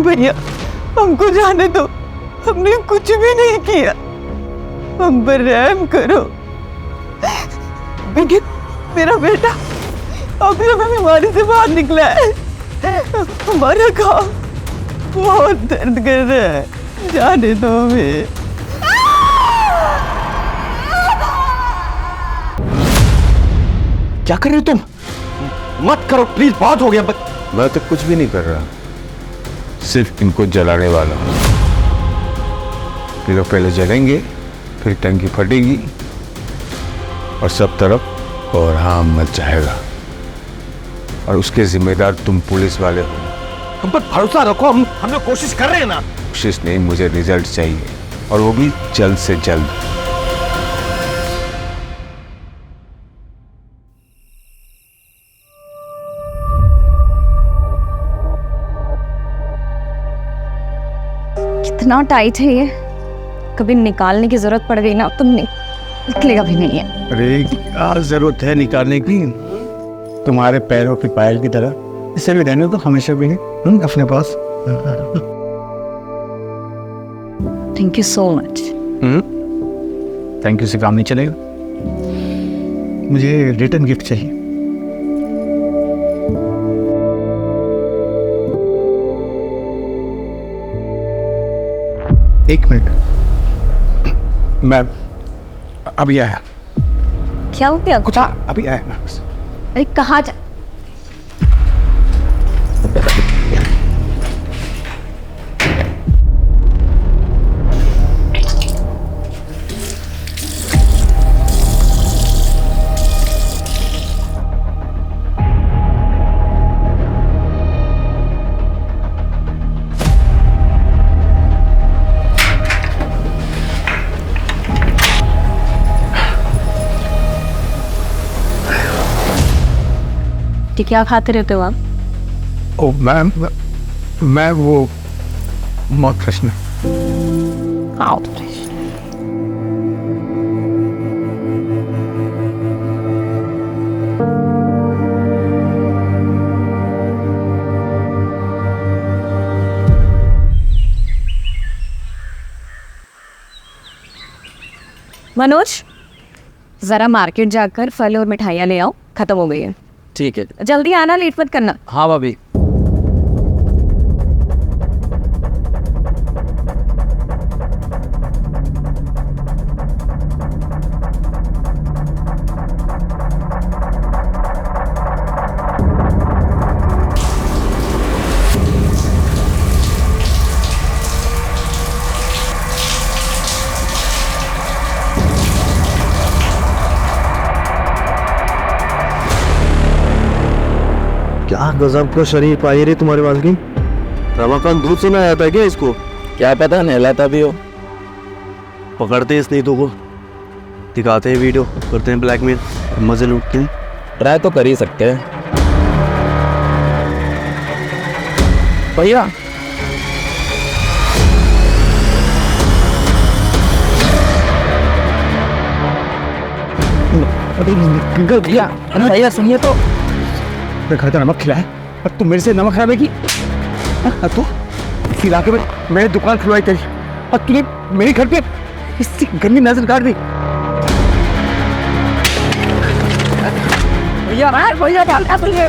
भैया हमको जाने दो, हमने कुछ भी नहीं किया, हम पर रहम करो। मेरा बेटा अभी हमें बीमारी से बाहर निकला है, हमारा घाव बहुत दर्द कर रहा है, जाने दो हमें। क्या कर रहे हो तुम? मत करो प्लीज, बहुत हो गया। मैं तो कुछ भी नहीं कर रहा, सिर्फ इनको जलाने वाला हूं। ये लोग पहले जलेंगे, फिर टंकी फटेगी और सब तरफ कोहराम मच जाएगा, और उसके जिम्मेदार तुम पुलिस वाले हो। हम पर भरोसा रखो, हम लोग कोशिश कर रहे हैं ना। कोशिश नहीं, मुझे रिजल्ट चाहिए, और वो भी जल्द से जल्द। कितना टाइट है ये, कभी निकालने की जरूरत पड़ गई ना तो निकलेगा भी नहीं है। अरे क्या जरूरत है निकालने की, तुम्हारे पैरों की पायल की तरह इसे भी रहने तो हमेशा भी अपने पास। Thank you so much. Thank you से काम नहीं चलेगा, मुझे रिटर्न गिफ्ट चाहिए। एक मिनट, मैं अभी आया। क्या हो गया? कुछ अभी आया मैं बस। अरे कहाँ जा? क्या खाते रहते हो आप? ओ मैं वो मौत प्रश्न। मनोज, जरा मार्केट जाकर फल और मिठाइयाँ ले आओ, खत्म हो गई है। ठीक है, जल्दी आना, लेट मत करना। हाँ भाभी। क्या गजब का शरीर पाई रे तुम्हारे बाल की। रमाकांत दूध से ना आता है क्या इसको? क्या पता नहलाता भी हो। पकड़ते हैं इस नीतू को, दिखाते हैं वीडियो, करते हैं ब्लैकमेल, मजे लूटते हैं। ट्राई तो कर ही सकते हैं भैया। भैया भैया सुनिए तो, घर का नमक खिलाया और तू मेरे से नमक खराब है कि तू इस इलाके में मैंने दुकान खुलवाई तेरी, और तूने मेरे घर पे इससे गंदी नजर काट दी। भैया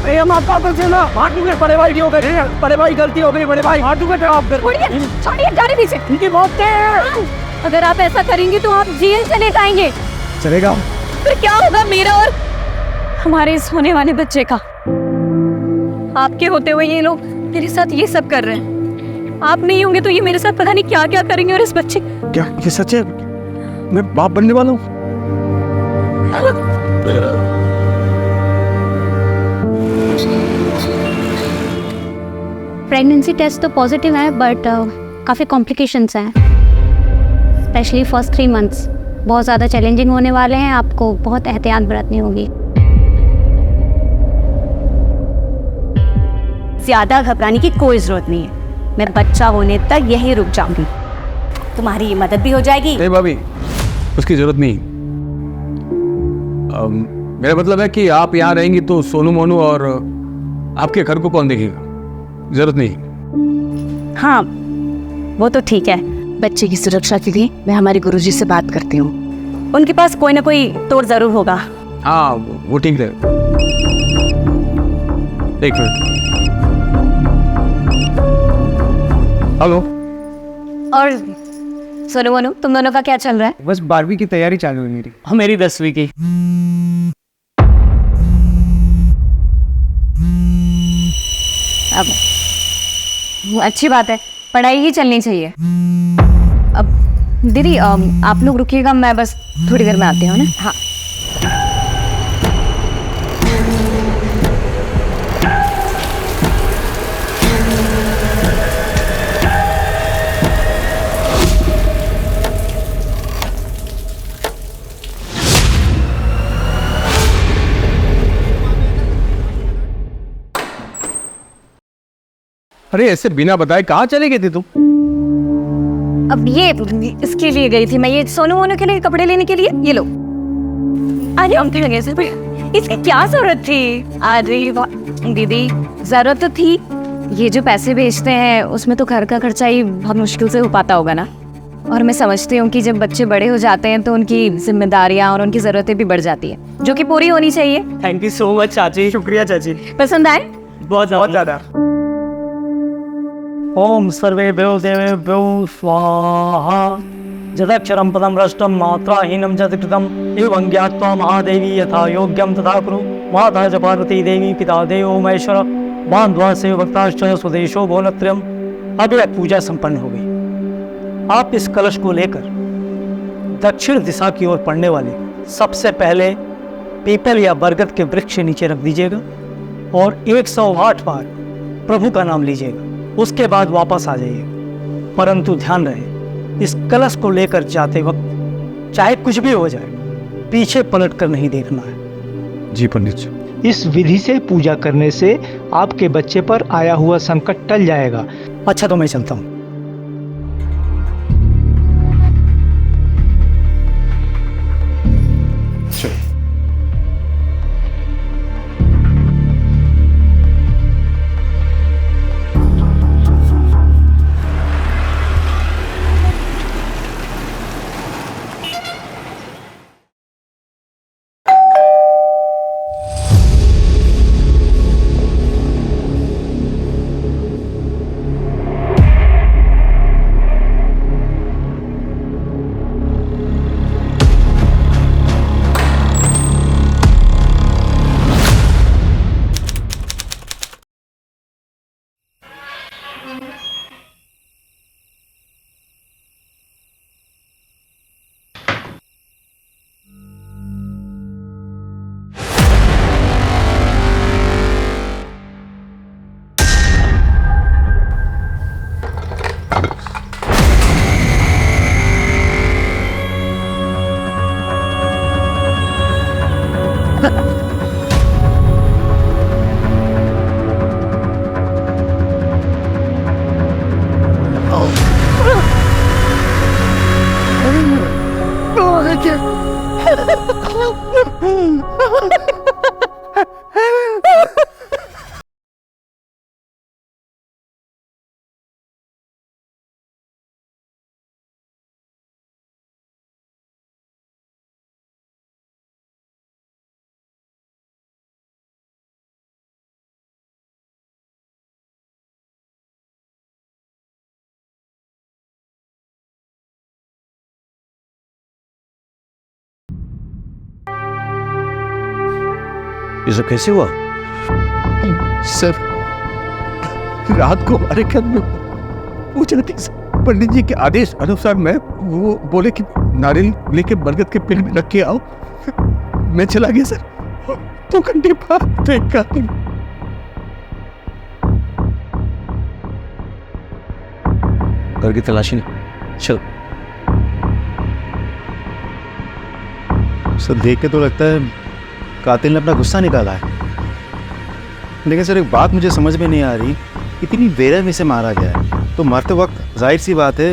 भैया माफ कर दो ना, मार बड़े भाई की हो गई, बड़े भाई गलती हो गई, बड़े भाई मार दूंगा आप। छोड़िए, जाने दीजिए। इनकी मौत है। अगर आप ऐसा करेंगे तो आप जेल चले जाएंगे। चलेगा फिर क्या होगा मेरा और हमारे इस होने वाले बच्चे का? आपके होते हुए ये लोग मेरे साथ ये सब कर रहे हैं, आप नहीं होंगे तो ये मेरे साथ पता नहीं क्या क्या करेंगे। और इस बच्चे, क्या ये सच है? मैं बाप बनने वाला हूँ। प्रेगनेंसी टेस्ट तो पॉजिटिव है, बट काफ़ी कॉम्प्लिकेशंस हैं, स्पेशली फर्स्ट 3 मंथ्स बहुत ज़्यादा चैलेंजिंग होने वाले हैं। आपको बहुत एहतियात बरतनी होगी। ज़्यादा घबराने की कोई ज़रूरत नहीं है, मैं बच्चा होने तक यहीं रुक जाऊंगी, तुम्हारी मदद भी हो जाएगी। नहीं भाभी, उसकी ज़रूरत नहीं। मेरा मतलब है कि आप यहाँ रहेंगी तो सोनू मोनू और आपके घर को कौन देखेगा? ज़रूरत नहीं। हाँ वो तो ठीक है, बच्चे की सुरक्षा के लिए मैं हमारे गुरुजी से बात करती हूँ, उनके पास कोई ना कोई तोड़ जरूर होगा। हाँ वो ठीक है। एक मिनट। हेलो। और सोनू वोनू, तुम दोनों का क्या चल रहा है? बस 12वीं की तैयारी चालू है मेरी। मेरी 10वीं की। अब अच्छी बात है, पढ़ाई ही चलनी चाहिए। अब दीदी आप लोग रुकिएगा, मैं बस थोड़ी देर में आती हूँ ना। हाँ। अरे ऐसे बिना बताए कहाँ चले गए थे तुम? अब ये इसके लिए गई थी मैं, ये सोनू वोनू के लिए कपड़े लेने के लिए। ये लो। अरे हम थे लगे, इसकी क्या जरूरत थी? अरे दीदी जरूरत तो थी, ये जो पैसे भेजते हैं उसमें तो घर का खर्चा ही बहुत मुश्किल से हो पाता होगा ना। और मैं समझती हूँ कि जब बच्चे बड़े हो जाते हैं तो उनकी जिम्मेदारियाँ और उनकी ज़रूरतें भी बढ़ जाती है, जो कि पूरी होनी चाहिए। थैंक यू सो मच चाची। शुक्रिया चाची। पसंद आए? बहुत ज़्यादा। ओम सर्वेभ्यो देवेभ्यो स्वाहा। जदक्षरं पदं भ्रष्टं मात्राहीनं जदकृतं एवं ज्ञात्वा महादेवी यथा योग्यं तथा कुरु। माता च पार्वती देवी पिता देवो महेश्वर बांधवा से भक्ताश्च स्वदेशो भुवनत्रयम्। अब यह पूजा संपन्न हो गई। आप इस कलश को लेकर दक्षिण दिशा की ओर पड़ने वाले सबसे पहले पीपल या बरगद के वृक्ष के नीचे रख दीजिएगा और 108 बार प्रभु का नाम लीजिएगा। उसके बाद वापस आ जाइएगा। परंतु ध्यान रहे, इस कलश को लेकर जाते वक्त चाहे कुछ भी हो जाए, पीछे पलट कर नहीं देखना है। जी पंडित जी। इस विधि से पूजा करने से आपके बच्चे पर आया हुआ संकट टल जाएगा। अच्छा तो मैं चलता हूँ। ये सब कैसे हुआ? सर रात को हमारे घर में पूजा थी सर। पंडित जी के आदेश अनुसार मैं वो बोले कि नारियल लेके बरगद के पेड़ में रख के आओ, मैं चला गया सर। 2 घंटे बाद देखा घर की तलाशी नहीं। चल। सर देख के तो लगता है कातिल ने अपना गुस्सा निकाला है, लेकिन सर एक बात मुझे समझ में नहीं आ रही, इतनी बेरहमी से मारा गया है तो मरते वक्त जाहिर सी बात है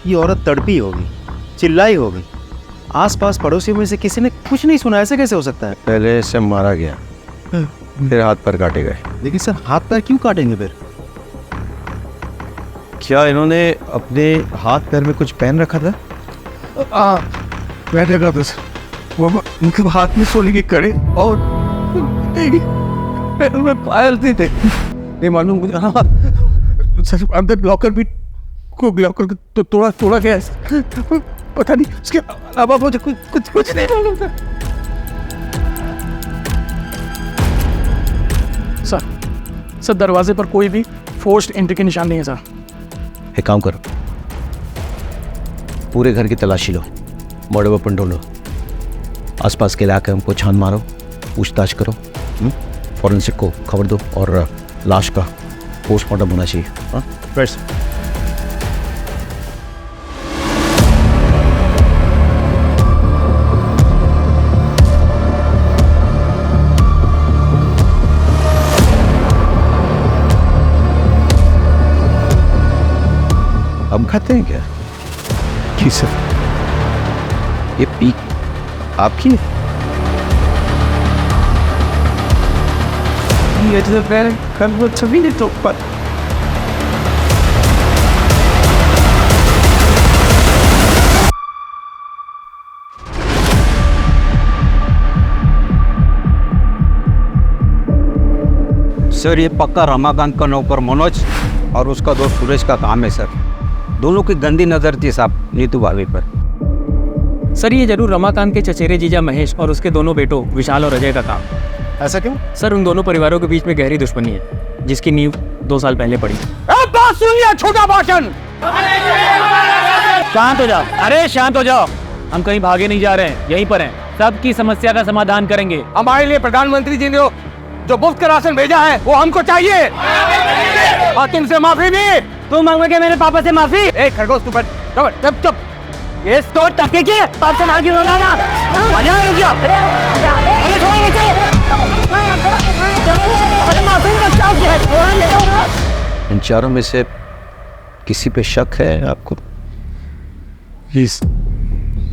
ये औरत तड़पी होगी, चिल्लाई होगी। आसपास पड़ोसियों में से किसी ने कुछ नहीं सुना, ऐसे कैसे हो सकता है? पहले से मारा गया, फिर हाथ पर काटे गए। लेकिन सर हाथ पैर क्यों काटेंगे फिर? क्या इन्होंने अपने हाथ पैर में कुछ पहन रखा था? मैं देखा था सर, वो उनके हाथ में सोने के कड़े और पैरों में पायल थे नहीं मालूम मुझे। हाँ सर, अंदर लॉकर भी को लॉकर तो तोड़ा गया है, पता नहीं उसके अलावा मुझे कुछ नहीं मालूम था। सर दरवाजे पर कोई भी फोर्स्ड एंट्री के निशान नहीं है सर। एक काम करो, पूरे घर की तलाशी लो, मर्डर वेपन ढूंढो, आसपास के इलाके हमको छान मारो, पूछताछ करो, फॉरेंसिक को खबर दो और लाश का पोस्टमार्टम होना चाहिए। हाँ बस हम खाते हैं क्या? जी सर। ये पीक आपकी है? ये तो मैं कल सभी ने तो पर सर ये पक्का रमाकांत का नौकर मनोज और उसका दोस्त सुरेश का काम है सर। दोनों की गंदी नज़र थी साहब नीतू भाभी पर। सर ये जरूर रमाकांत के चचेरे जीजा महेश और उसके दोनों बेटों विशाल और अजय का काम। ऐसा क्यों? सर उन दोनों परिवारों के बीच में गहरी दुश्मनी है जिसकी नींव 2 साल पहले पड़ी। बात सुनिए, छोटा भाषण। शांत हो जाओ, अरे शांत हो जाओ। हम कहीं भागे नहीं जा रहे हैं, यहीं पर हैं। सबकी समस्या का समाधान करेंगे। हमारे लिए प्रधानमंत्री जी ने जो मुफ्त का राशन भेजा है वो हमको चाहिए। हाकिम से माफी भी। तू मांगोगे मेरे पापा से माफी? एक खरगोश तू बैठ, चुप चुप। ये तो टके की बात से आगे होना ना। मजा आ गया। इन चारों में से किसी पे शक है आपको? प्लीज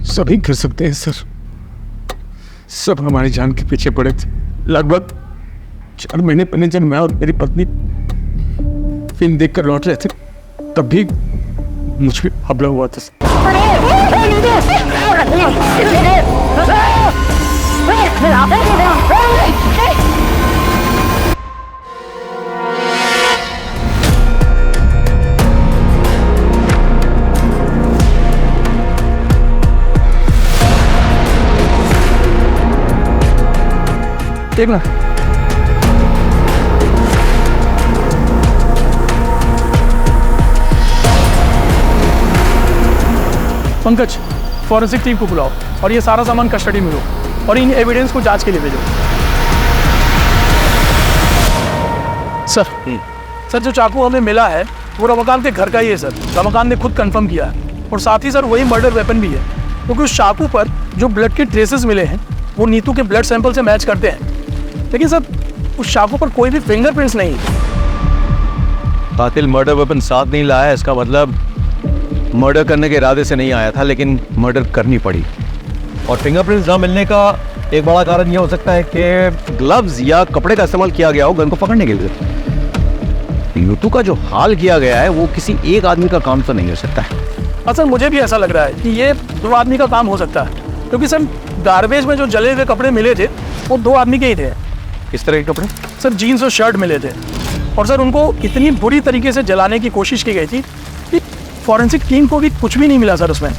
सभी कर सकते हैं सर, सब हमारी जान के पीछे पड़े थे। लगभग 4 महीने पहले जब मैं और मेरी पत्नी फिल्म देखकर लौट रहे थे तब भी मुझ पे हमला हुआ था। देखना पंकज, फॉरेंसिक टीम को बुलाओ और ये सारा सामान कस्टडी में लो और इन एविडेंस को जांच के लिए भेजो। सर जो चाकू हमें मिला है वो रमाकांत के घर का ही है सर। रमाकांत ने खुद कंफर्म किया है और साथ ही सर वही मर्डर वेपन भी है, क्योंकि उस चाकू पर जो ब्लड के ट्रेसेस मिले हैं वो नीतू के ब्लड सैंपल से मैच करते हैं, लेकिन सर उस चाकू पर कोई भी फिंगरप्रिंट्स नहीं। कातिल मर्डर वेपन साथ नहीं लाया, इसका मतलब मर्डर करने के इरादे से नहीं आया था, लेकिन मर्डर करनी पड़ी। और फिंगरप्रिंट्स ना मिलने का एक बड़ा कारण यह हो सकता है कि ग्लव्स या कपड़े का इस्तेमाल किया गया हो गन को पकड़ने के लिए। नीतू का जो हाल किया गया है वो किसी एक आदमी का काम तो नहीं हो सकता है। हाँ सर, मुझे भी ऐसा लग रहा है कि ये 2 आदमी का काम हो सकता है, क्योंकि सर गार्बेज में जो जले हुए कपड़े मिले थे वो 2 आदमी के ही थे। किस तरह के कपड़े? सर जीन्स और शर्ट मिले थे और सर उनको इतनी बुरी तरीके से जलाने की कोशिश की गई थी कि फॉरेंसिक टीम को भी कुछ भी नहीं मिला सर उसमें।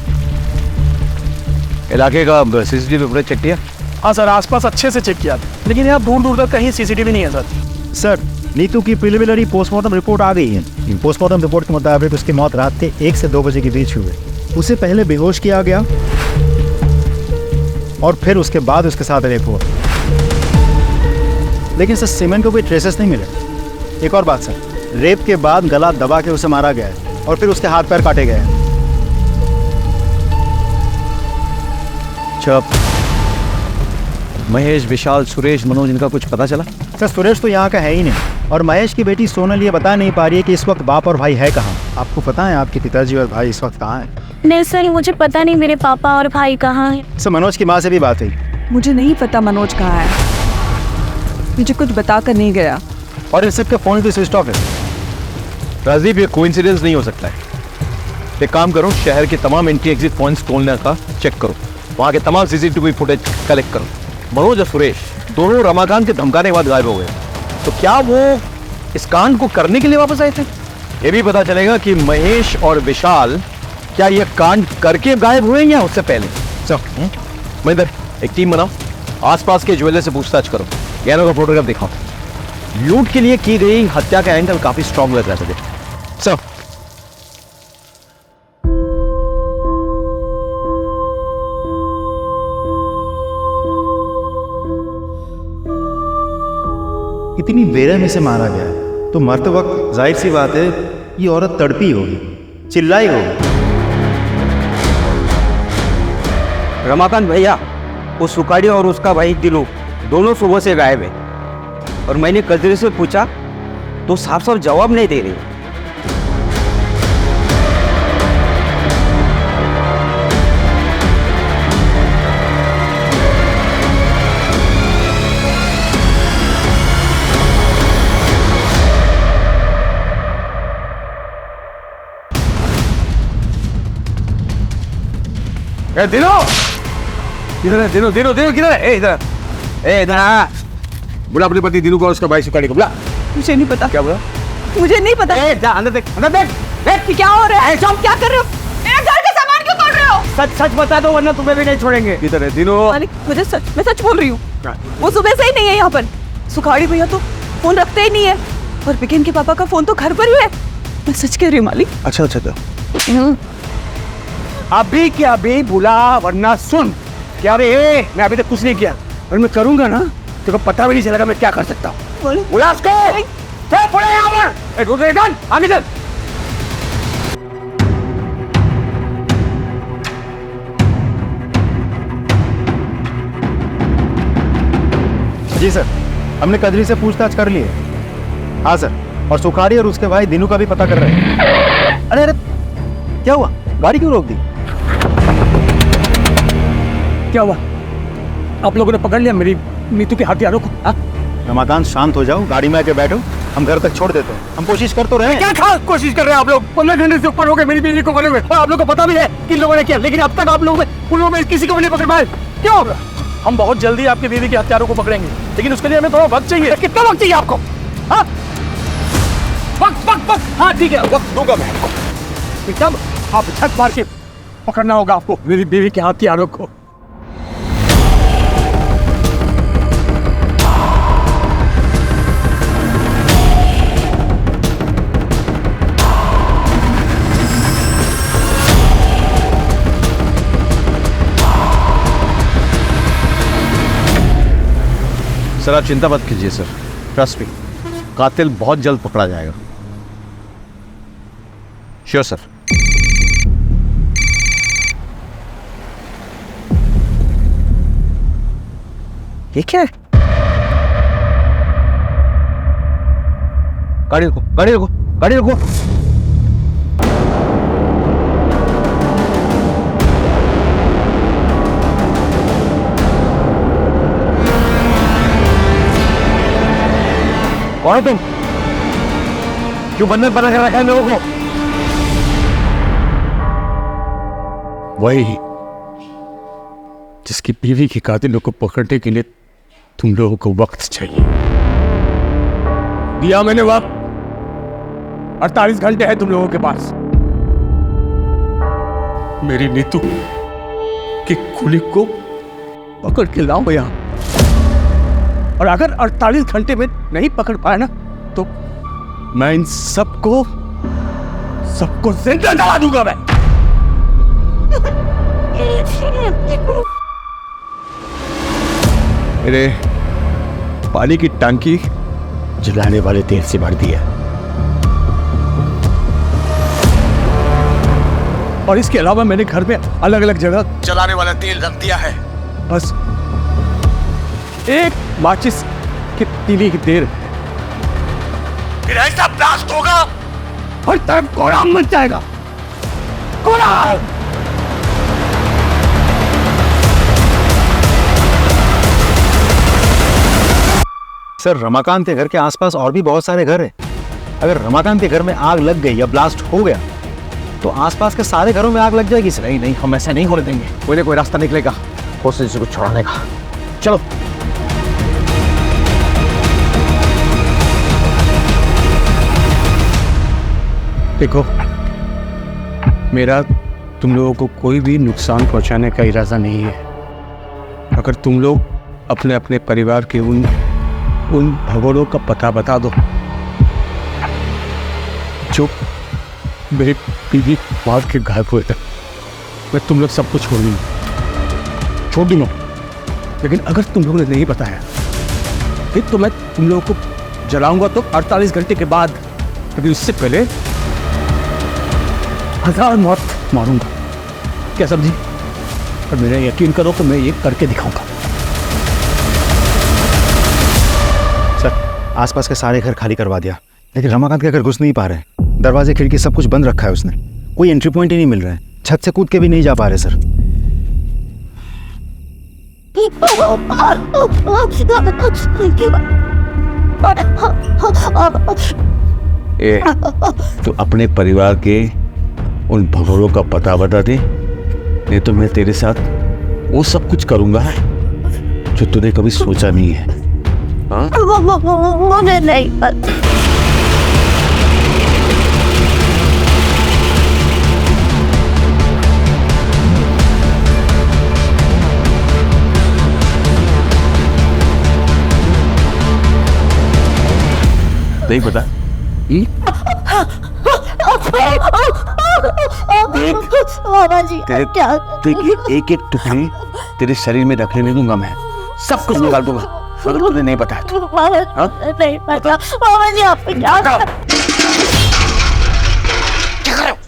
इलाके का सीसीटीवी फुटेज चेक किया? हाँ सर, आसपास अच्छे से चेक किया, लेकिन यहाँ दूर दूर तक कहीं सीसीटीवी नहीं है सर। सर नीतू की प्रिलिमिनरी पोस्टमार्टम रिपोर्ट आ गई है। पोस्टमार्टम रिपोर्ट के मुताबिक उसकी मौत रात के 1 से 2 बजे के बीच हुई। उसे पहले बेहोश किया गया और फिर उसके बाद उसके साथ रेप हुआ, लेकिन सर सीमेंट को कोई ट्रेसेस नहीं मिले। एक और बात सर, रेप के बाद गला दबा के उसे मारा गया है और फिर उसके हाथ पैर काटे गए हैं। चुप। महेश, विशाल, सुरेश, मनोज, इनका कुछ पता चला? सर सुरेश तो यहाँ का है ही नहीं और महेश की बेटी सोनल ये बता नहीं पा रही है कि इस वक्त बाप और भाई है कहाँ। आपको पता है आपके पिताजी और भाई इस वक्त कहाँ हैं? नहीं सर, मुझे पता नहीं मेरे पापा और भाई कहाँ हैं। सर मनोज की माँ से भी बात हुई। मुझे नहीं पता मनोज कहाँ है, मुझे कुछ बता कर नहीं गया। और इस सबके फ़ोन भी स्विच ऑफ है। राजीव, ये कोइंसिडेंस नहीं हो सकता है। एक काम करो, शहर के तमाम एंट्री एग्जिट पॉइंट्स खोलने का चेक करो, वहां के तमाम सीसीटीवी फुटेज कलेक्ट करो। मनोज और सुरेश दोनों रमाकांत के धमकाने के बाद गायब हो गए, तो क्या वो इस कांड को करने के लिए वापस आए थे? ये भी पता चलेगा कि महेश और विशाल क्या ये कांड करके गायब हुए या उससे पहले। महेंद्र, एक टीम बनाओ, आसपास के ज्वेलर से पूछताछ करो, गहनों का फोटोग्राफ दिखाओ। लूट के लिए की गई हत्या का एंगल काफी स्ट्रॉन्ग लग रहा है मुझे। इतनी बेरहमी से मारा गया है तो मरते वक्त जाहिर सी बात है ये औरत तड़पी होगी, चिल्लाई होगी। रमाकांत भैया, वो सुकाड़ी और उसका भाई दिलू दोनों सुबह से गायब है, और मैंने कजरी से पूछा तो साफ साफ जवाब नहीं दे रही। दिनो किधर है? दिनो दिनो दिनो किधर है? इधर इधर आ। बुला अपने पति दिनू को और उसका भाई सुकाड़ी को बुला। मुझे नहीं पता। क्या बोला? मुझे नहीं पता। जा अंदर देख, अंदर देख। देख क्या हो रहा है? तुम क्या कर रहे हो? मेरे घर का सामान क्यों तोड़ रहे हो? सच सच बता दो वरना तुम्हें भी नहीं छोड़ेंगे। किधर है दिनो? मालिक, मैं सच बोल रही हूँ। वो सुबह से ही नहीं है यहाँ पर। सुखाड़ी भैया तो फोन रखते ही नहीं है, और बिकिन के पापा का फोन तो घर पर ही है। मैं सच कह रही हूँ मालिक। अच्छा अच्छा तो अभी क्या अभी बुला, वरना सुन। क्या रे, मैं अभी तक कुछ नहीं किया, और मैं करूंगा ना तो पता भी नहीं चलेगा मैं क्या कर सकता हूँ। बुला उसको। आगे चल। जी सर, हमने कजरी से पूछताछ कर ली है। हाँ सर, और सुखाड़ी और उसके भाई दिनू का भी पता कर रहे हैं। अरे अरे क्या हुआ? गाड़ी क्यों रोक दी? क्या हुआ? आप लोगों ने पकड़ लिया मेरी नीतू के हथियारों को? रमाकांत शांत हो जाओ, गाड़ी में आके बैठो, हम घर तक छोड़ देते हैं। हम कोशिश कर तो रहे हैं। क्या कोशिश कर रहे हैं आप लोग? 15 घंटे से ऊपर हो गए मेरी बीवी को पकड़े हुए, और आप लोगों को पता भी है किन लोगों ने किया, लेकिन अब तक आप लोगों में किसी को भी नहीं पकड़ पाए। क्यों? हम बहुत जल्दी आपके बीवी के हत्यारों को पकड़ेंगे, लेकिन उसके लिए हमें थोड़ा वक्त चाहिए। कितना वक्त चाहिए आपको? हाँ वक्त। हाँ ठीक है, वक्त दूंगा मैं आपको। तब आप छत मार के पकड़ना होगा आपको मेरी बीवी के हथियारों को। सर आप चिंता मत कीजिए सर, ट्रस्ट मी, कातिल बहुत जल्द पकड़ा जाएगा। Sure sir. ये क्या है? गाड़ी रुको, गाड़ी रुको, गाड़ी रुको। कौन है तुम? क्यों बंधन बना कर रखा है लोगों को? वही जिसकी बीवी के कातिलों को पकड़ने के लिए तुम लोगों को वक्त चाहिए। दिया मैंने वक्त, 48 घंटे है तुम लोगों के पास। मेरी नीतू की कुली को पकड़ के लाओ यहां, और अगर 48 घंटे में नहीं पकड़ पाया ना तो मैं इन सबको जिंदा जला दूंगा मैं। मेरे पानी की टंकी जलाने वाले तेल से भर दिया, और इसके अलावा मैंने घर में अलग अलग जगह जलाने वाला तेल रख दिया है। बस एक माचिस की तीली की देर, फिर ऐसा ब्लास्ट होगा और तब कोराम मच जाएगा। कोराम! सर, रमाकांत के घर के आसपास और भी बहुत सारे घर हैं। अगर रमाकांत के घर में आग लग गई या ब्लास्ट हो गया तो आसपास के सारे घरों में आग लग जाएगी सर। नहीं नहीं, हम ऐसा नहीं होने देंगे। कोई ना कोई रास्ता निकलेगा होस्टेज को छुड़ाने का। चलो। देखो, मेरा तुम लोगों को कोई भी नुकसान पहुंचाने का इरादा नहीं है। अगर तुम लोग अपने अपने परिवार के उन भगोड़ों का पता बता दो जो मेरे बीवी मार के गायब हुए थे, मैं तुम लोग सबको छोड़ दूंगा। लेकिन अगर तुम लोगों ने नहीं बताया फिर तो मैं तुम लोगों को जलाऊंगा तो 48 घंटे के बाद, अभी उससे पहले 1000 मौत मारूंगा। क्या समझी? और मेरा यकीन करो तो मैं ये करके दिखाऊंगा। सर, आसपास के सारे घर खाली करवा दिया, लेकिन रमाकांत के घर घुस नहीं पा रहे। दरवाजे खिड़की सब कुछ बंद रखा है उसने। कोई एंट्री पॉइंट ही नहीं मिल रहा है। छत से कूद के भी नहीं जा पा रहे सर। तो अपने परिवार के उन भगोड़ों का पता बता दे, नहीं तो मैं तेरे साथ वो सब कुछ करूंगा जो तूने कभी सोचा नहीं है। हाँ? मुझे नहीं पता। नहीं पता? तेरे एक टुकड़े तेरे शरीर में रखने नहीं दूंगा मैं, सब कुछ निकाल दूंगा अगर तुझे नहीं पता है तो। नहीं पता मामा जी, आप क्या कर रहे हो?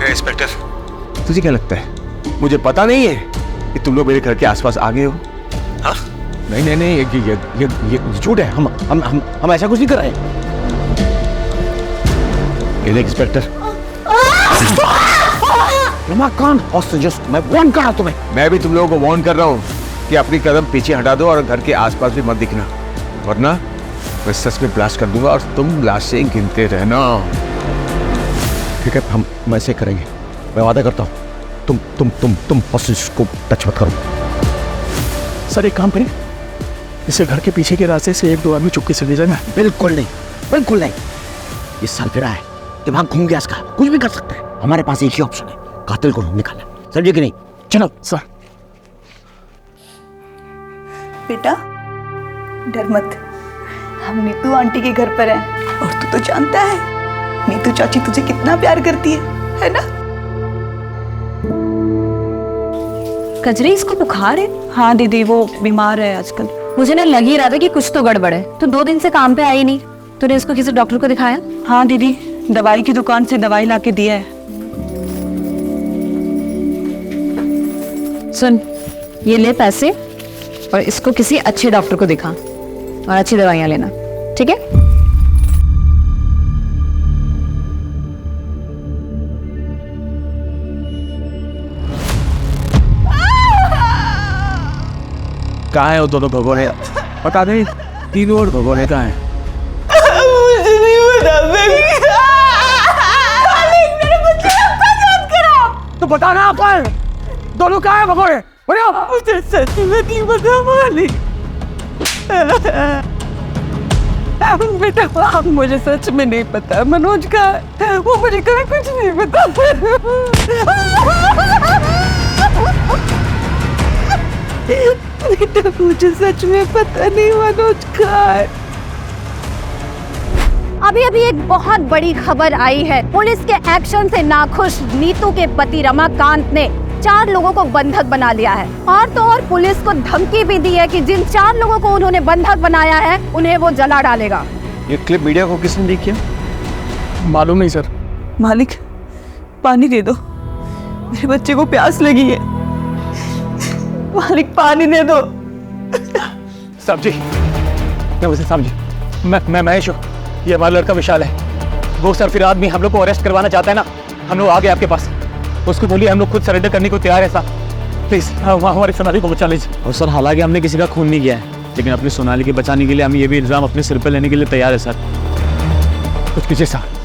इंस्पेक्टर, तुझे क्या लगता है मुझे पता नहीं है कि तुम लोग मेरे घर के आसपास आ गए हो? हाँ? नहीं नहीं नहीं, ये झूठ है। हम ऐसा कुछ नहीं कर रहे। ये देख इंस्पेक्टर, रमाकांत हॉस्टेजेस, मैं वार्न कर रहा हूं तुम्हें। मैं भी तुम लोगों को वार्न कर रहा हूँ कि अपनी कदम पीछे हटा दो और घर के आसपास भी मत दिखना, वरना मैं सच में ब्लास्ट कर दूंगा और तुम लाशें गिनते रहना। ठीक है, हम ऐसे करेंगे, मैं वादा करता हूँ। तुम हॉस्टेज को टच मत करो। सर एक काम करें, इसे घर के पीछे के रास्ते से 1-2 आदमी चुपके से ले जाना। बिल्कुल नहीं, बिल्कुल नहीं। ये साल फिरा है, दिमाग घूम गया इसका, कुछ भी कर सकता है। हमारे पास एक ही ऑप्शन है, कातिल को निकालना। समझे कि नहीं? चलो सर। बेटा डर मत, हम नीतू आंटी के घर पर हैं और तू तो जानता है नीतू चाची तुझे कितना प्यार करती है ना? कजरी, इसको बुखार है? हाँ दीदी, वो बीमार है आजकल। मुझे ना लग ही रहा था कि कुछ तो गड़बड़ है। तो 2 दिन से काम पे आई नहीं, तूने इसको किसी डॉक्टर को दिखाया? हाँ दीदी, दवाई की दुकान से दवाई लाके दिया है। सुन, ये ले पैसे और इसको किसी अच्छे डॉक्टर को दिखा और अच्छी दवाइयां लेना, ठीक है? कहाँ है वो दोनों भगोने? बता दे, तीनों और भगोने कहाँ हैं? मुझे नहीं पता बेबी। मेरे बच्चे का मत करो। तो बताना अपन, दोनों कहाँ हैं भगोने? मुझे सच में नहीं पता मालिक। बेटा मुझे सच में नहीं पता मनोज का, वो मुझे कभी कुछ नहीं पता। बेटा मुझे सच में पता नहीं मनोज का। अभी एक बहुत बड़ी खबर आई है। पुलिस के एक्शन से नाखुश नीतू के पति रमाकांत ने 4 लोगों को बंधक बना लिया है और तो और पुलिस को धमकी भी दी है कि जिन 4 लोगों को उन्होंने बंधक बनाया है उन्हें वो जला डालेगा। ये क्लिप मीडिया को किसने लीक किया? मालूम नहीं सर। मालिक पानी दे दो, मेरे बच्चे को प्यास लगी है। मालिक पानी दे दो। साहब जी, साहब जी, मैं महेश हूँ, ये हमारा लड़का विशाल है। वो सर फिर आदमी हम लोग को अरेस्ट करवाना चाहता है ना, हम लोग आ गए आपके पास। उसको बोलिए हम लोग खुद सरेंडर करने को तैयार है साहब, प्लीज हमारी सोनाली को बचा लीजिए। और सर हालांकि हमने किसी का खून नहीं किया है, लेकिन अपनी सोनाली के बचाने के लिए हम ये भी इल्जाम अपने सिर पर लेने के लिए तैयार है सर। कुछ कीजिए साहब।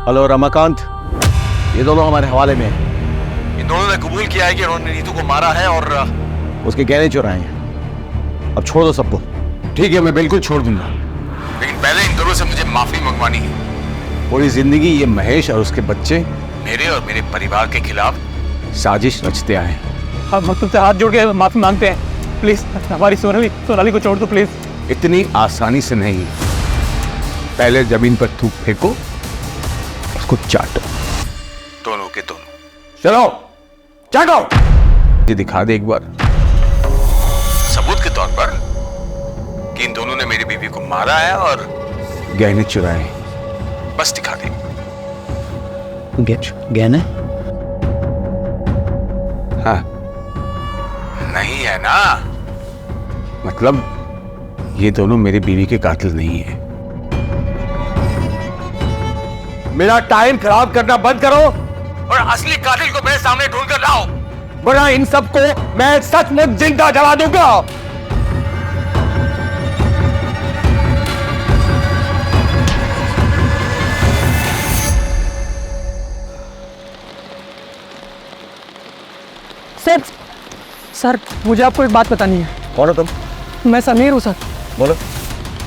हेलो रमाकांत, ये दोनों हमारे हवाले में हैं। इन दोनों ने कबूल किया है कि उन्होंने नीतू को मारा है और उसके गहने चुराए हैं। अब छोड़ दो सबको। ठीक है, मैं बिल्कुल छोड़ दूंगा, लेकिन पहले इन दोनों से मुझे माफी मंगवानी है। पूरी जिंदगी ये महेश और उसके बच्चे मेरे और मेरे परिवार के खिलाफ साजिश रचते आए हैं। हम तुमसे हाथ जोड़ के माफी मांगते हैं, प्लीज हमारी सोनाली को छोड़ दो प्लीज। इतनी आसानी से नहीं, पहले जमीन पर थूक फेंको, उसको चाटो, दोनों के दोनों। चलो चाटो। ये दिखा दे एक बार सबूत के तौर पर कि इन दोनों ने मेरी बीवी को मारा है और गहने चुराए हैं। बस दिखा दे। गहने? हाँ, नहीं है ना, मतलब ये दोनों मेरी बीवी के कातिल नहीं है। मेरा टाइम खराब करना बंद करो और असली कातिल को मेरे सामने ढूंढ कर लाओ, वरना इन सबको मैं सचमुच जिंदा जला दूंगा। सर मुझे आपको एक बात बतानी है। कौन हो तुम? मैं समीर हूँ सर। बोलो।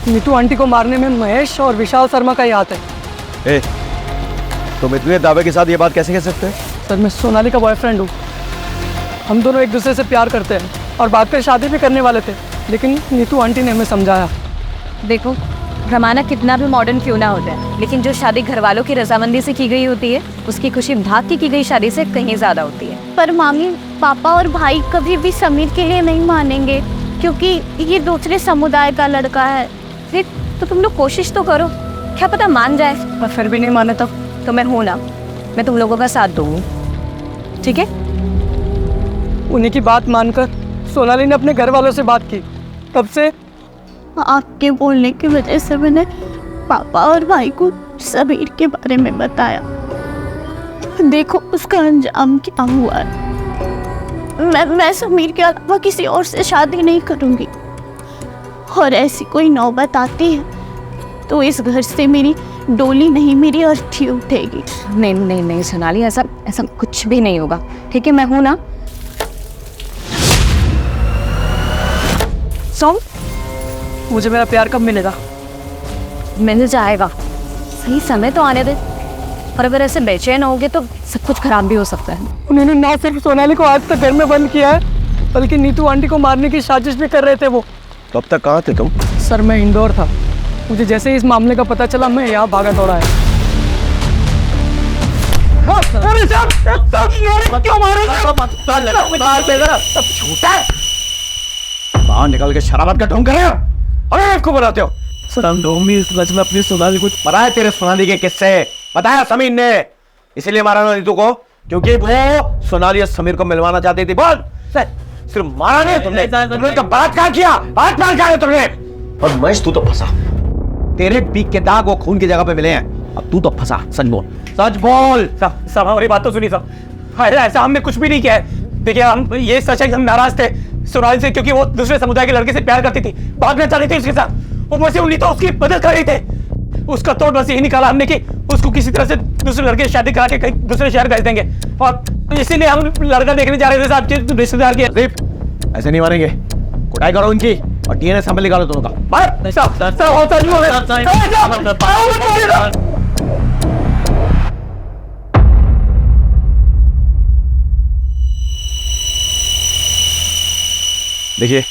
नीतू आंटी को मारने में महेश और विशाल शर्मा का ही हाथ है। ए, तुम इतने दावे के साथ ये बात कैसे कह सकते हो? सर मैं सोनाली का बॉयफ्रेंड हूँ, हम दोनों एक दूसरे से प्यार करते हैं और बाद में शादी भी करने वाले थे, लेकिन नीतू आंटी ने हमें समझाया। देखो रमाना कितना भी मॉडर्न क्यों ना होता है, लेकिन जो शादी घर वालों की रजामंदी से की गई होती है उसकी खुशी भाग की गई शादी से कहीं ज़्यादा होती है। पर मामी, पापा और भाई कभी भी समीर के लिए नहीं मानेंगे, क्योंकि ये दूसरे समुदाय का लड़का है। फिर तो तुम लोग कोशिश तो करो, क्या पता मान जाए। और फिर भी नहीं माने तो मैं हूँ ना, मैं तुम लोगों का साथ दूँगी, ठीक है? उन्हीं की बात मानकर सोनाली ने अपने घर वालों से बात की। तब से आपके बोलने की वजह से मैंने पापा और भाई को समीर के बारे में बताया। देखो उसका अंजाम क्या हुआ है। मैं समीर के अलावा किसी और से शादी नहीं करूंगी, और ऐसी कोई नौबत आती है तो इस घर से मेरी डोली नहीं, मेरी अर्थी उठेगी। नहीं नहीं नहीं सोनाली, ऐसा कुछ भी नहीं होगा, ठीक है? मैं हूं ना। सो मुझे मेरा प्यार कब मिलेगा? मिल जाएगा, सही समय तो आने दे। और अगर ऐसे बेचैन होगे तो सब कुछ खराब भी हो सकता है। उन्होंने ना सिर्फ सोनाली को आज तक घर में बंद किया है, बल्कि नीतू आंटी को मारने की साजिश भी कर रहे थे वो। तब तक कहाँ थे तुम? सर मैं इंदौर था, मुझे जैसे ही इस मामले का पता चला मैं यहाँ भागा दौड़ा है। बाहर निकल के शराबत का ढोंग कर रहे हो और आपको बनाते हो। सर हम दो में अपनी सोनाली को पता है तेरे सोनाली के किस्से बताया समीर ने, इसीलिए मारा ना नीतू को, क्योंकि वो सोनाली और समीर को मिलवाना चाहती थी। बोल, सिर्फ मारा नहीं तुमने तो बलात्कार किया, बलात्कार किया तुमने। और महेश तू तो फंसा, तेरे पीक के दाग वो खून की जगह पे मिले हैं, अब तू तो फंसा। सच बोल, सच बोल। सब हमारी बात तो सुनी सब। ऐसा हमने कुछ भी नहीं किया है। देखिए हम ये सच है कि हम नाराज थे सोनाली से, क्योंकि वो दूसरे समुदाय के लड़के से प्यार करती थी, भागना चाहती थी उसके साथ। ऊपर से उन्हीं तो उसकी मदद कर रही थे। उसका तोड़ बस यही निकाला हमने कि उसको किसी तरह से दूसरे लड़के से शादी करा के कहीं दूसरे शहर भेज देंगे, और इसीलिए हम लड़का देखने जा रहे थे साहब के रिश्तेदार के। ऐसे नहीं मारेंगे, कुटाई करो उनकी और डीएनए सैंपल निकालो दोनों का। देखिए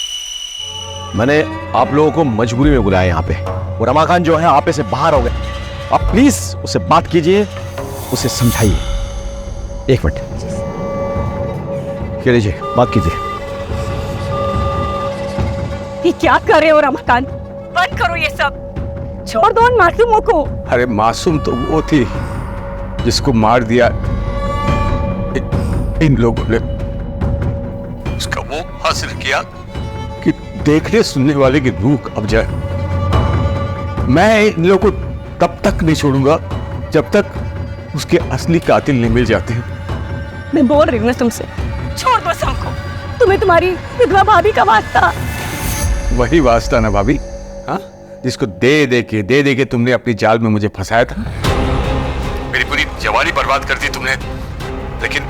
मैंने आप लोगों को मजबूरी में बुलाया यहाँ पे, और रमाकांत जो है आपे से बाहर हो गए। आप प्लीज उससे बात कीजिए, उसे समझाइए। एक मिनट, क्या लीजिए, बात कीजिए। ये क्या कर रहे हो रमाकांत? बंद करो ये सब, छोड़ दो उन मासूमों को। अरे मासूम तो वो थी जिसको मार दिया इन लोगों ने। उसका वो हासिल किया कि देखने सुनने वाले की रूह अब जाए। मैं इन लोगों को तब तक नहीं छोड़ूंगा जब तक उसके असली कातिल नहीं मिल जाते। मैं बोल रही हूँ ना तुमसे, छोड़ दो सबको। तुम्हें तुम्हारी विधवा भाभी का वास्ता। वही वास्ता ना भाभी, हाँ, जिसको दे दे के तुमने अपनी जाल में मुझे फंसाया था। मेरी पूरी जवानी बर्बाद कर दी तुमने, लेकिन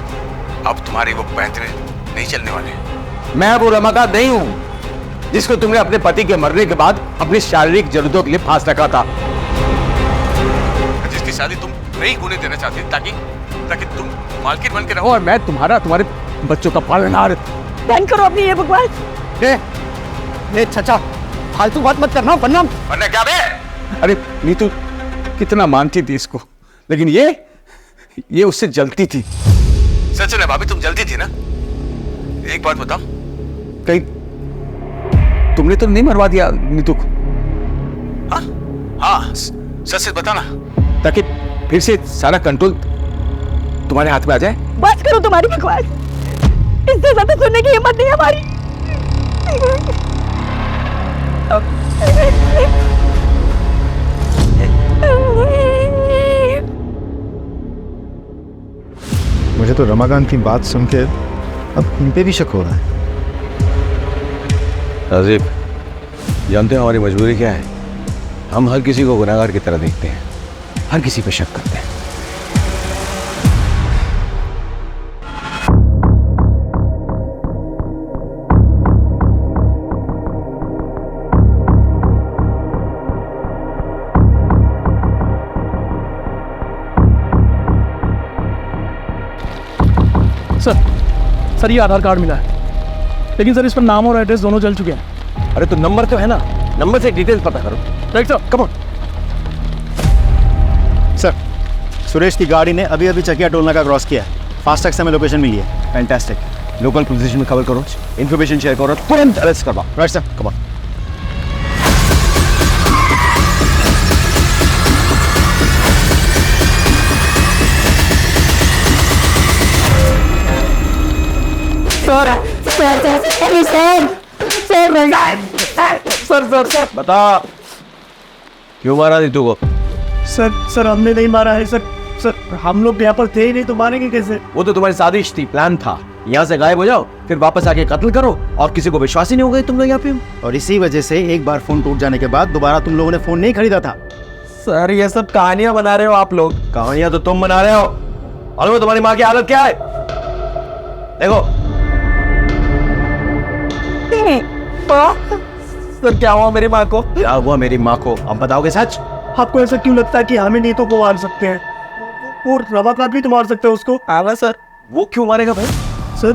अब तुम्हारी वो पैंतरे नहीं चलने वाले। मैं वो रमाकांत नहीं हूं जिसको तुमने अपने पति के मरने के बाद अपनी शारीरिक जरूरतों के लिए फांस रखा था, जिसकी शादी तुम नहीं होने देना चाहती ताकि तुम मालकिन बन के रहो और मैं तुम्हारे बच्चों का पालनहार। बंद करो अपनी ये बकवास। ये चाचा फालतू बात मत करना वरना क्या बे? अरे नीतू कितना मानती थी इसको, लेकिन ये उससे जलती थी। सच है भाभी, तुम जलती थी ना। एक बात बताओ, कहीं तुमने तो नहीं मरवा दिया नीतू को? हाँ, सच से बताना ताकि फिर से सारा कंट्रोल तुम्हारे हाथ में आ जाए। बस करो तुम्हारी बकवास, इससे ज्यादा सुनने की हिम्मत नहीं हमारी। मुझे तो रमाकांत की बात सुन के अब इन पे भी शक हो रहा है। राजीव, जानते हो हमारी मजबूरी क्या है? हम हर किसी को गुनहगार की तरह देखते हैं, हर किसी पे शक करते हैं। सर ये आधार कार्ड मिला है, लेकिन सर इस पर नाम और एड्रेस दोनों जल चुके हैं। अरे तो नंबर तो है ना, नंबर से डिटेल्स पता करो। Right sir, come on. Sir, Suresh की गाड़ी ने अभी चकिया टोलना का क्रॉस किया है। फास्टैग से हमें लोकेशन मिली है। फैंटास्टिक। लोकल पुलिस स्टेशन में खबर करो, इन्फॉर्मेशन शेयर करो, तुरंत अरेस्ट करवाओ। Right sir, come on. Sir बता, क्यों मारा नीतू को? सर हमने नहीं मारा है सर हम लोग यहाँ पर थे ही नहीं, तो मारेंगे कैसे? वो तो तुम्हारी साजिश थी, प्लान था। यहाँ से गायब हो जाओ, फिर वापस आके कत्ल करो, और किसी को विश्वास ही नहीं हो गए तुम लोग यहाँ पे। और इसी वजह से एक बार फोन टूट जाने के बाद दोबारा तुम लोगों ने फोन नहीं खरीदा था। सर ये सब कहानियां बना रहे हो आप लोग। कहानियां तो तुम बना रहे हो। और तुम्हारी माँ की हालत क्या है देखो। सर क्या हुआ मेरी माँ को? क्या हुआ मेरी माँ को? अब बताओगे सच? आपको ऐसा क्यों लगता है कि हमें नीतू को मार सकते हैं? वो रमाकांत भी तो मार सकते हैं उसको। आवा सर, वो क्यों मारेगा भाई? सर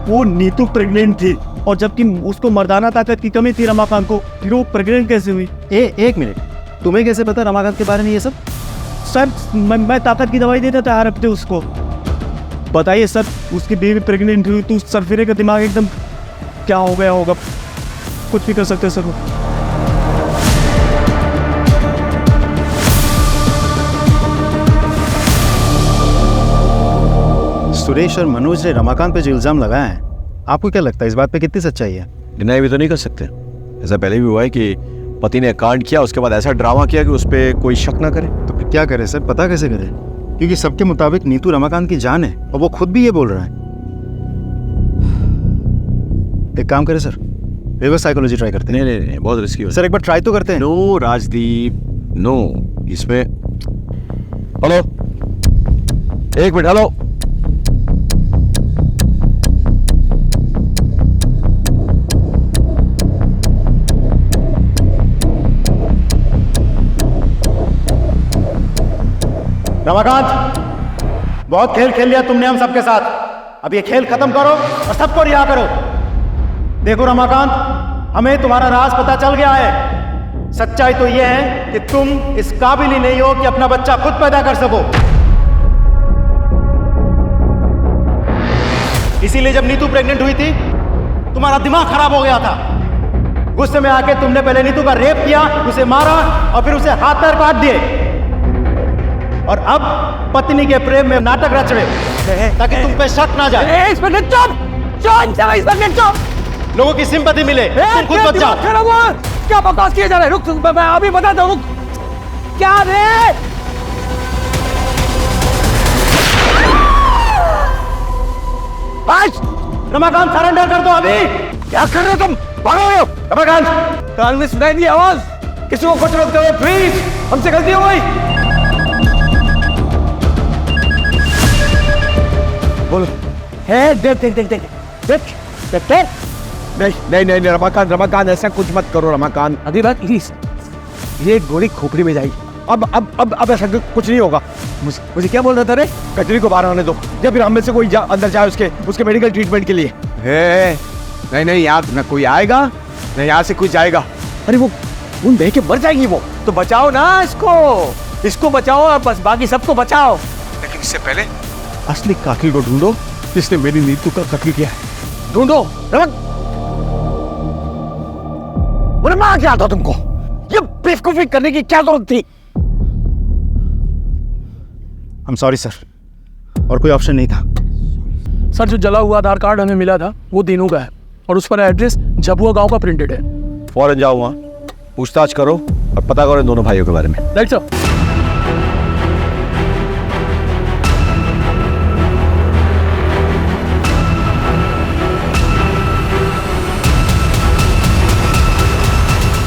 वो नीतू प्रेग्नेंट थी, और जबकि उसको मर्दाना ताकत की कमी थी रमाकांत को, फिर वो प्रेग्नेंट कैसे हुई? एक मिनट, तुम्हें कैसे पता रमाकांत के बारे में ये सब? सर मैं ताकत की दवाई देता था हर हफ्ते उसको। बताइए सर, उसकी बेबी प्रेग्नेंट हुई तो सरफिरे का दिमाग एकदम क्या हो गया होगा। कुछ भी कर सकते सर वो। सुरेश और मनोज ने रमाकांत पे जो इल्जाम लगाया है, आपको क्या लगता है इस बात पे कितनी सच्चाई है? डिनाई भी तो नहीं कर सकते। ऐसा पहले भी हुआ है कि पति ने कांड किया, उसके बाद ऐसा ड्रामा किया कि उस पर कोई शक ना करे। तो फिर क्या करे सर, पता कैसे करे? क्योंकि सबके मुताबिक नीतू रमाकांत की जान है, और वो खुद भी ये बोल रहा है। एक काम करे सर, रिवर्स साइकोलॉजी ट्राई करते हैं। नहीं, बहुत रिस्की हो सर, एक बार ट्राई तो करते हैं। No Rajdeep, no. इसमें हेलो, एक मिनट, हेलो। रमाकांत, बहुत खेल खेल लिया तुमने हम सबके साथ। अब ये खेल खत्म करो और सबको रिहा करो। देखो रमाकांत, हमें तुम्हारा राज पता चल गया है। सच्चाई तो यह है कि तुम इस काबिल ही नहीं हो कि अपना बच्चा खुद पैदा कर सको। इसीलिए जब नीतू प्रेग्नेंट हुई थी, तुम्हारा दिमाग खराब हो गया था। गुस्से में आके तुमने पहले नीतू का रेप किया, उसे मारा और फिर उसे हाथ पैर काट दिए, और अब पत्नी के प्रेम में नाटक रच रहे हो ताकि तुम पे शक ना जाए। लोगों की सिंपैथी मिले, तुम खुद बच जाओ। क्या बकवास किए जा रहे? रुक, मैं अभी बताता हूँ। क्या रे? रमाकांत सरेंडर कर दो अभी। क्या कर रहे हो तुम? भागो रमाकांत। कान में सुनाई दी आवाज, किसी को कुछ मत करो प्लीज, हमसे गलती हो गई। बोलो। है देख देख देख देख देख देख देख। नहीं रमाकांत, रमाकांत ऐसा कुछ मत करो रमाकांत। अभी बात प्लीज, ये गोली खोपड़ी में जाएगी। अब ऐसा कुछ नहीं होगा। मुझे क्या बोल रहा था रे? कचरी को बाहर आने दो, या फिर हम में से कोई अंदर जाए उसके मेडिकल ट्रीटमेंट के लिए। नहीं यहाँ न कोई आएगा, न यहाँ से कोई जाएगा। अरे वो खून बह के मर जाएगी वो। तो बचाओ ना इसको बचाओ, बस बाकी सबको बचाओ। लेकिन इससे पहले असली कातिल को ढूंढो जिसने मेरी नीतू का कत्ल किया है। ढूंढो। मार क्या था तुमको? ये बेवकूफी करने की क्या जरूरत थी? I'm sorry सर, और कोई ऑप्शन नहीं था। सर, जो जला हुआ आधार कार्ड हमें मिला था वो दीनू का है, और उस पर एड्रेस झबुआ गांव का प्रिंटेड है। फौरन जाओ वहां, पूछताछ करो और पता करो इन दोनों भाइयों के बारे में। Right sir.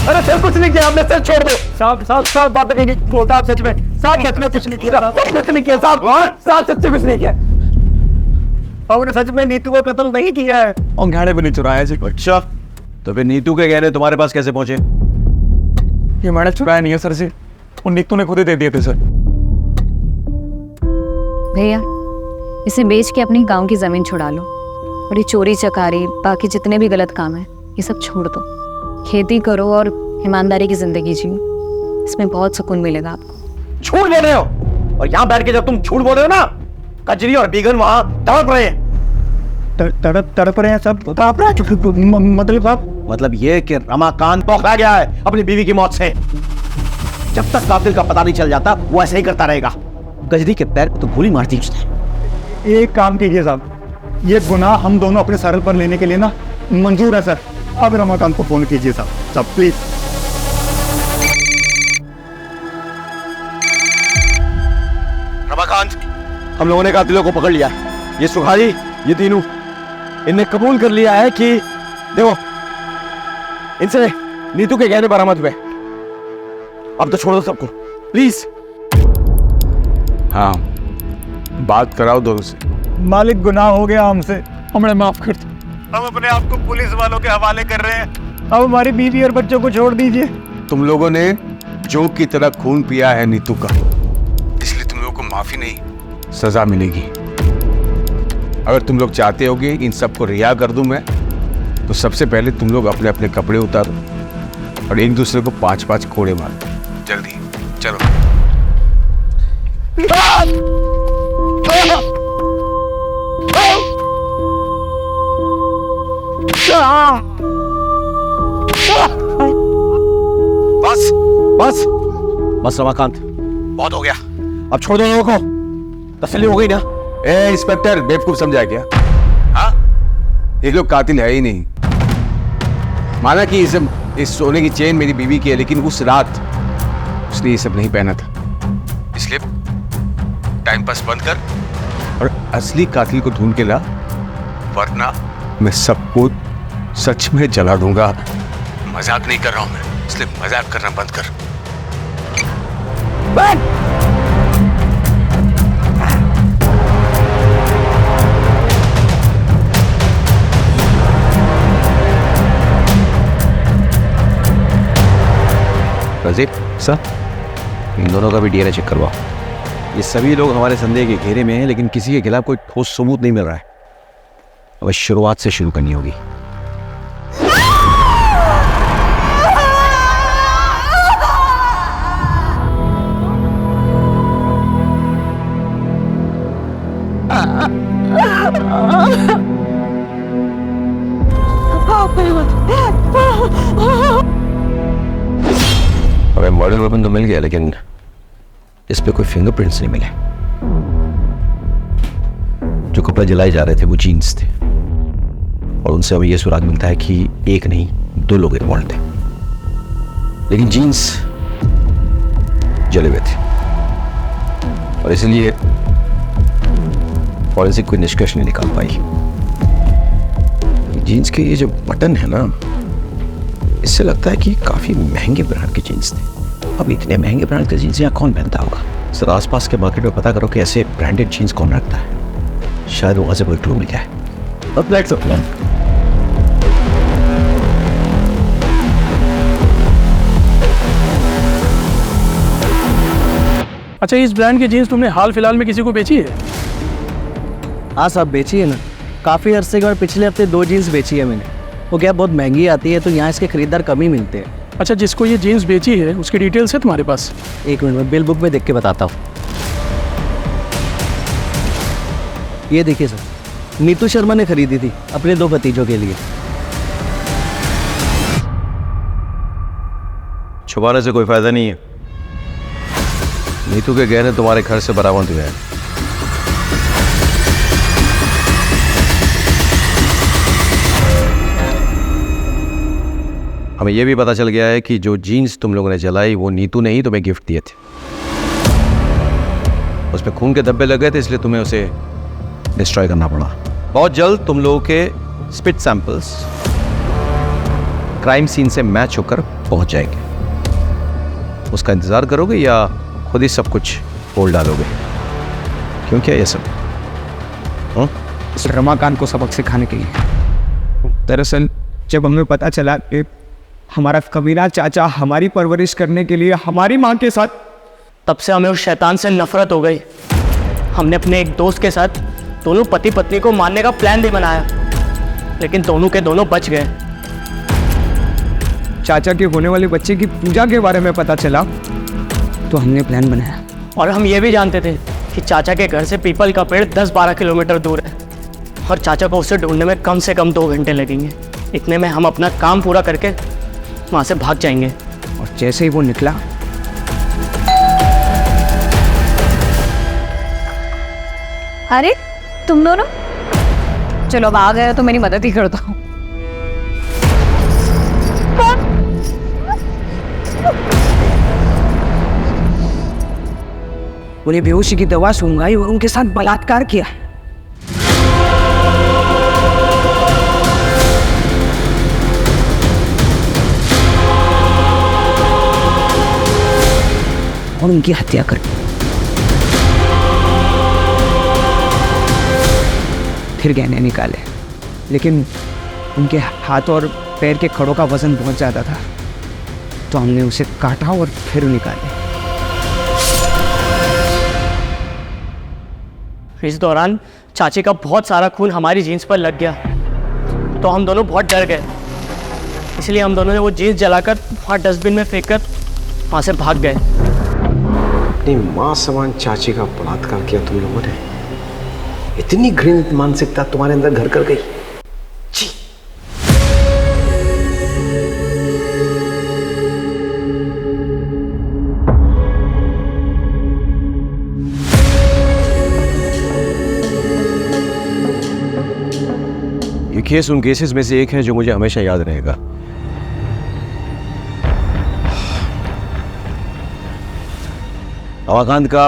अरे सर कुछ नहीं किया हमने, सर छोड़ दो। साहब बात नहीं बोलता आप सच में। साहब सच में कुछ नहीं किया, कुछ नहीं किया साहब सच में कुछ नहीं किया। हमने सच में नीतू को कत्ल नहीं किया है। और गहने भी नहीं चुराया जी। अच्छा, तो फिर नीतू के गहने तुम्हारे पास कैसे पहुंचे? ये मैंने चुराया नहीं है सर जी, वो नीतू ने खुद ही दे दिए थे सर। भैया, इसे बेच के अपनी गांव की जमीन छुड़ा लो, और ये चोरी चकारी बाकी जितने भी गलत काम है ये सब छोड़ दो। खेती करो और ईमानदारी की जिंदगी जियो, इसमें बहुत सुकून मिलेगा आपको। झूठ बोल रहे हो, और यहाँ बैठ के जब तुम झूठ बोल रहे हो ना, कजरी और बीगन वहां तड़प रहे हैं। तड़प रहे हैं सब? मतलब आप? मतलब ये कि रमाकांत पकड़ा गया है अपनी बीवी की मौत से। जब तक कातिल का पता नहीं चल जाता वो ऐसे ही करता रहेगा। कजरी के पैर को तो गोली मार दी उसने। एक काम कीजिए साहब, ये गुनाह हम दोनों अपने सर पर लेने के लिए ना मंजूर है सर। अब रमाकांत को फोन कीजिए साहब प्लीज। रमाकांत, हम लोगों ने कातिलों को पकड़ लिया। ये सुखारी, ये तीनों, इनने कबूल कर लिया है कि देखो इनसे नीतू के गहने बरामद हुए। अब तो छोड़ दो सबको प्लीज। हाँ, बात कराओ दोनों से। मालिक, गुनाह हो गया हमसे, हमें माफ कर दो। हम अपने आप को पुलिस वालों के हवाले कर रहे हैं। अब हमारी बीवी और बच्चों को छोड़ दीजिए। तुम लोगों ने जोक की तरह खून पिया है नीतू का, इसलिए तुम लोगों को माफी नहीं, सजा मिलेगी। अगर तुम लोग चाहते होगे इन सबको रिहा कर दूं मैं, तो सबसे पहले तुम लोग अपने अपने कपड़े उतारो और एक दूसरे को 5-5 कोड़े मारो। जल्दी चलो। बस बस बस रमाकांत, बहुत हो गया। अब छोड़ दो लोगों को, तसल्ली हो गई ना? ए इंस्पेक्टर, बेवकूफ समझा क्या? हाँ, ये लोग कातिल है ही नहीं। माना कि इस सोने की चेन मेरी बीवी की है, लेकिन उस रात उसने ये सब नहीं पहना था। इसलिए टाइम पास बंद कर और असली कातिल को ढूंढ के ला, वरना मैं सबको सच में जला दूंगा। मजाक नहीं कर रहा हूं मैं, इसलिए मजाक करना बंद कर। रजीब सर, इन दोनों का भी डीएनए चेक करवाओ। ये सभी लोग हमारे संदेह के घेरे में हैं, लेकिन किसी के खिलाफ कोई ठोस सबूत नहीं मिल रहा है। अब शुरुआत से शुरू करनी होगी। आप मर्डर वेपन तो मिल गया, लेकिन इस पे कोई फिंगरप्रिंट्स नहीं मिले। जो कपड़े जलाए जा रहे थे वो जीन्स थे, और उनसे हमें यह सुराग मिलता है कि एक नहीं 2 लोग इन्वॉल्व थे, लेकिन जीन्स जले हुए थे, और इसलिए फॉरेंसिक कोई निष्कर्ष नहीं निकाल पाई। जीन्स के ये जो बटन है ना, इससे लगता है कि काफी महंगे ब्रांड के जीन्स थे। अब इतने महंगे ब्रांड के जीन्स यहाँ कौन पहनता होगा? सर आसपास के मार्केट में पता करो कि ऐसे ब्रांडेड जीन्स कौन रखता है, शायद वहां से कोई क्लू मिल जाए। अब लेट्स प्लान। अच्छा, इस ब्रांड की जीन्स तुमने हाल फिलहाल में किसी को बेची है? हाँ साहब, बेची है ना। काफ़ी अरसे के बाद पिछले हफ्ते 2 जीन्स बेची है मैंने। वो क्या बहुत महंगी आती है, तो यहाँ इसके खरीदार कम ही मिलते हैं। अच्छा, जिसको ये जीन्स बेची है उसकी डिटेल्स है तुम्हारे पास? एक मिनट में बिल बुक में देख के बताता हूँ। ये देखिए सर, नीतू शर्मा ने खरीदी थी अपने 2 भतीजों के लिए। छुपाने से कोई फायदा नहीं है। नीतू के गहने तुम्हारे घर से बरामद हुए हैं। हमें यह भी पता चल गया है कि जो जीन्स तुम लोगों ने जलाई वो नीतू ने ही तुम्हें गिफ्ट दिए थे। उसमें खून के धब्बे लग गए थे, इसलिए तुम्हें उसे डिस्ट्रॉय करना पड़ा। बहुत जल्द तुम लोगों के स्पिट सैंपल्स क्राइम सीन से मैच होकर पहुंच जाएंगे। उसका इंतजार करोगे या खुद ही सब कुछ बोल डालोगे? क्यों क्या ये सब? रमाकांत को सबक सिखाने के लिए। दरअसल जब हमें पता चला कि हमारा कमीना चाचा हमारी परवरिश करने के लिए हमारी माँ के साथ, तब से हमें उस शैतान से नफरत हो गई। हमने अपने एक दोस्त के साथ दोनों पति पत्नी को मारने का प्लान भी बनाया, लेकिन दोनों के दोनों बच गए। चाचा के होने वाले बच्चे की पूजा के बारे में पता चला तो हमने प्लान बनाया। और हम ये भी जानते थे कि चाचा के घर से पीपल का पेड़ 10-12 किलोमीटर दूर है, और चाचा को उसे ढूंढने में कम से कम 2 घंटे लगेंगे। इतने में हम अपना काम पूरा करके वहाँ से भाग जाएंगे। और जैसे ही वो निकला, अरे तुम दोनों, चलो अब आ गए तो मेरी मदद ही करता हूँ। उन्हें बेहोशी की दवा सूंघाई और उनके साथ बलात्कार किया। और उनकी हत्या कर दी। फिर गहने निकाले, लेकिन उनके हाथ और पैर के खड़ों का वजन बहुत ज़्यादा था, तो हमने उसे काटा और फिर निकाले। इस दौरान चाची का बहुत सारा खून हमारी जीन्स पर लग गया, तो हम दोनों बहुत डर गए। इसलिए हम दोनों ने वो जीन्स जलाकर वहाँ डस्टबिन में फेंककर वहाँ से भाग गए। अपनी माँ समान चाची का बलात्कार किया तुम लोगों ने। इतनी घृणित मानसिकता तुम्हारे अंदर घर कर गई। ये केस उन केसेस में से एक है जो मुझे हमेशा याद रहेगा। रमाकांत का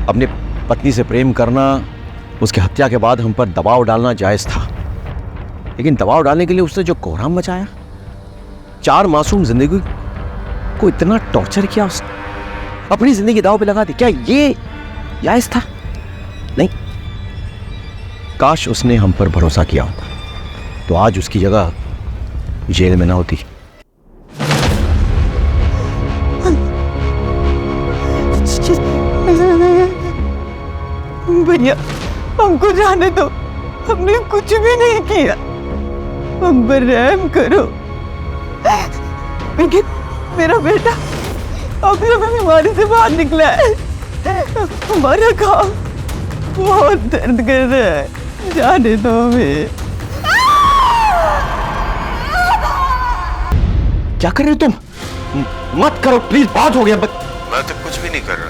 अपनी पत्नी से प्रेम करना, उसकी हत्या के बाद हम पर दबाव डालना जायज था, लेकिन दबाव डालने के लिए उसने जो कोहराम मचाया, 4 मासूम जिंदगी को इतना टॉर्चर किया, उसने अपनी जिंदगी दांव पे लगा दी। क्या ये जायज था? नहीं। काश उसने हम पर भरोसा किया होता तो आज उसकी जगह जेल में ना होती। भैया हमको जाने दो, हमने कुछ भी नहीं किया, हम पर रहम करो। लेकिन मेरा बेटा अभी बीमारी से बाहर निकला है, हमारा काम बहुत दर्द कर रहा है, जाने दो हमें। क्या कर रहे हो तुम? मत करो प्लीज, बहुत हो गया। मैं तो कुछ भी नहीं कर रहा।